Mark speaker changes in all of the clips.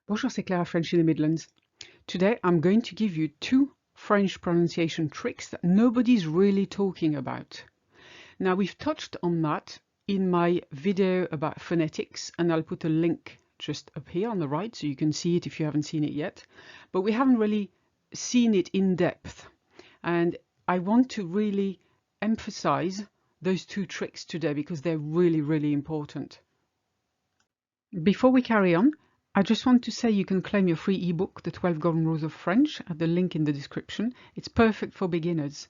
Speaker 1: Bonjour, c'est Clara, French in the Midlands. Today I'm going to give you two French pronunciation tricks that nobody's really talking about. Now we've touched on that in my video about phonetics, and I'll put a link just up here on the right so you can see it if you haven't seen it yet. But we haven't really seen it in depth, and I want to really emphasize those two tricks today because they're really important. Before we carry on, I just want to say you can claim your free ebook, The 12 Golden Rules of French, at the link in the description. It's perfect for beginners.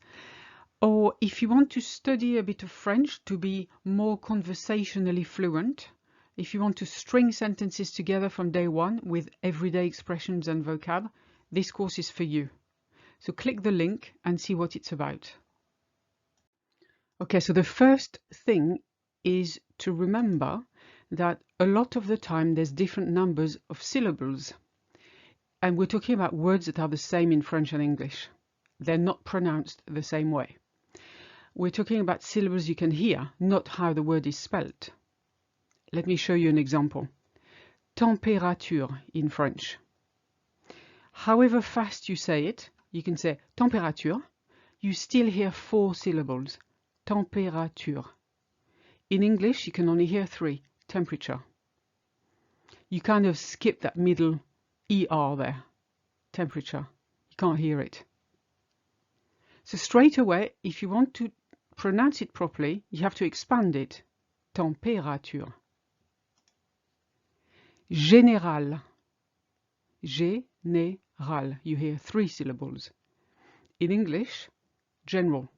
Speaker 1: Or if you want to study a bit of French to be more conversationally fluent, if you want to string sentences together from day one with everyday expressions and vocab, this course is for you. So click the link and see what it's about. Okay, so the first thing is to remember that a lot of the time there's different numbers of syllables, and we're talking about words that are the same in French and English. They're not pronounced the same way. We're talking about syllables you can hear, not how the word is spelled. Let me show you an example. Température in French. However fast you say it, you can say température, you still hear 4 syllables. Température. In English you can only hear 3. Temperature. You kind of skip that middle ER there. Temperature. You can't hear it. So straight away, if you want to pronounce it properly, you have to expand it. Température. Général. Général. You hear 3 syllables. In English, general.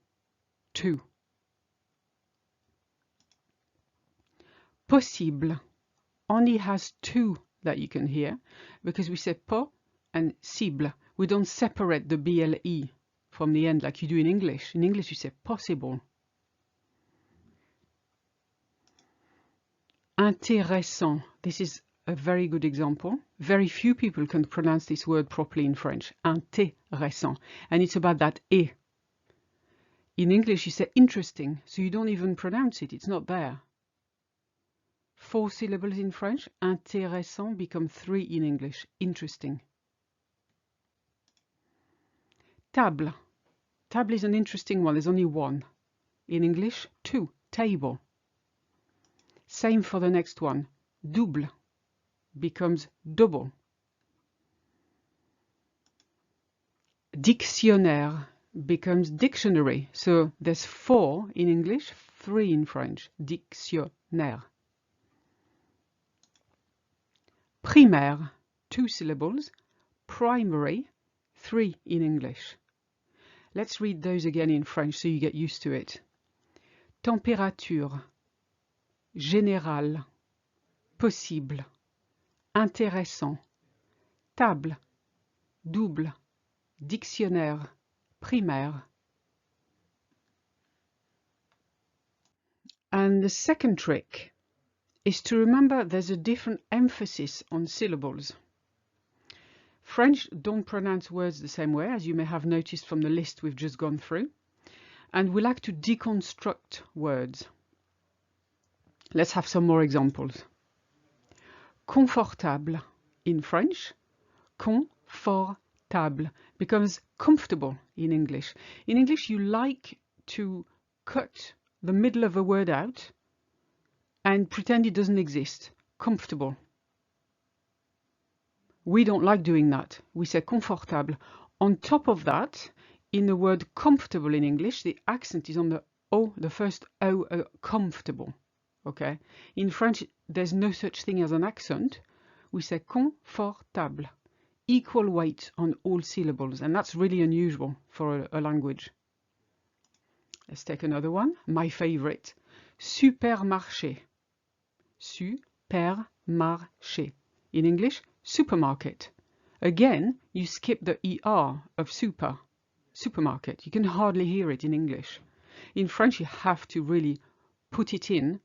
Speaker 1: 2. Possible only has 2 that you can hear because we say po and cible. We don't separate the BLE from the end like you do in English. In English you say possible. Intéressant. This is a very good example. Very few people can pronounce this word properly in French. Intéressant. And it's about that E. In English you say interesting, so you don't even pronounce it. It's not there. 4 syllables in French, intéressant become 3 in English, interesting. Table. Table is an interesting one, there's only 1. In English, 2, table. Same for the next one, double becomes double. Dictionnaire becomes dictionary, so there's 4 in English, 3 in French, dictionnaire. Primaire, 2 syllables. Primary, 3 in English. Let's read those again in French so you get used to it. Température, général, possible, intéressant, table, double, dictionnaire, primaire. And the second trick is to remember there's a different emphasis on syllables. French don't pronounce words the same way, as you may have noticed from the list we've just gone through, and we like to deconstruct words. Let's have some more examples. Confortable in French, confortable becomes comfortable in English. In English you like to cut the middle of a word out and pretend it doesn't exist. Comfortable. We don't like doing that. We say confortable. On top of that, in the word comfortable in English, the accent is on the O, the first O, comfortable. Okay? In French, there's no such thing as an accent. We say confortable. Equal weight on all syllables, and that's really unusual for a language. Let's take another one. My favorite. Supermarché. Supermarché. In English, supermarket. Again, you skip the ER of super. Supermarket. You can hardly hear it in English. In French, you have to really put it in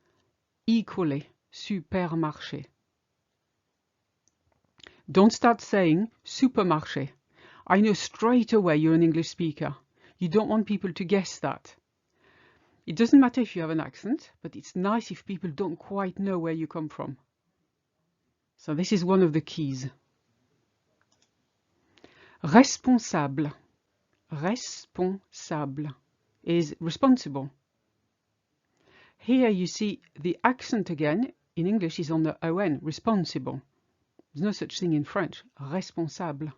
Speaker 1: equally. Supermarché. Don't start saying supermarché. I know straight away you're an English speaker. You don't want people to guess that. It doesn't matter if you have an accent, but it's nice if people don't quite know where you come from. So this is one of the keys. Responsable. Responsable is responsible. Here you see the accent again in English is on the on, responsible. There's no such thing in French. Responsable.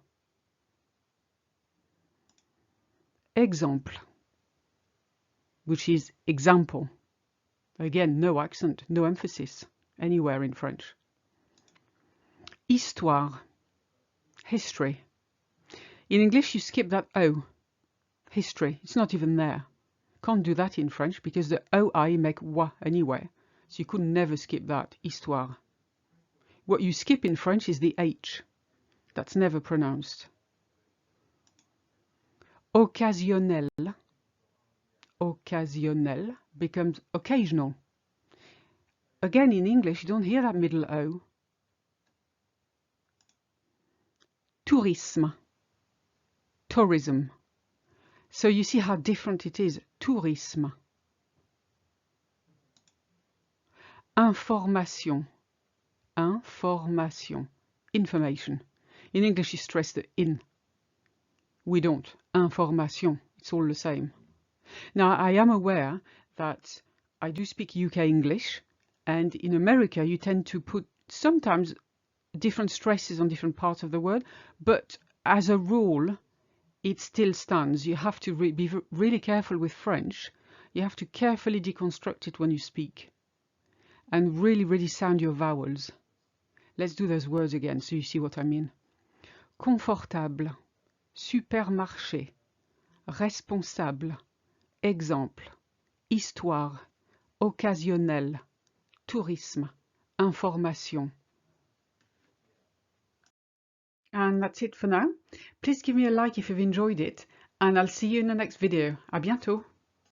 Speaker 1: Exemple, which is example. Again, no accent, no emphasis anywhere in French. Histoire, history. In English you skip that O, history, it's not even there. Can't do that in French because the OI make wa anyway, so you could never skip that, histoire. What you skip in French is the H, that's never pronounced. Occasionnel, occasionnel becomes occasional. Again in English you don't hear that middle O. Tourisme, tourism. So you see how different it is. Tourisme. Information. Information. Information. In English you stress the in. We don't. Information. It's all the same. Now I am aware that I do speak UK English, and in America you tend to put sometimes different stresses on different parts of the word, but as a rule it still stands. You have to be really careful with French. You have to carefully deconstruct it when you speak and really sound your vowels. Let's do those words again so you see what I mean. Confortable, supermarché, responsable, exemple, histoire, occasionnel, tourisme, information. And that's it for now. Please give me a like if you've enjoyed it, and I'll see you in the next video. À bientôt!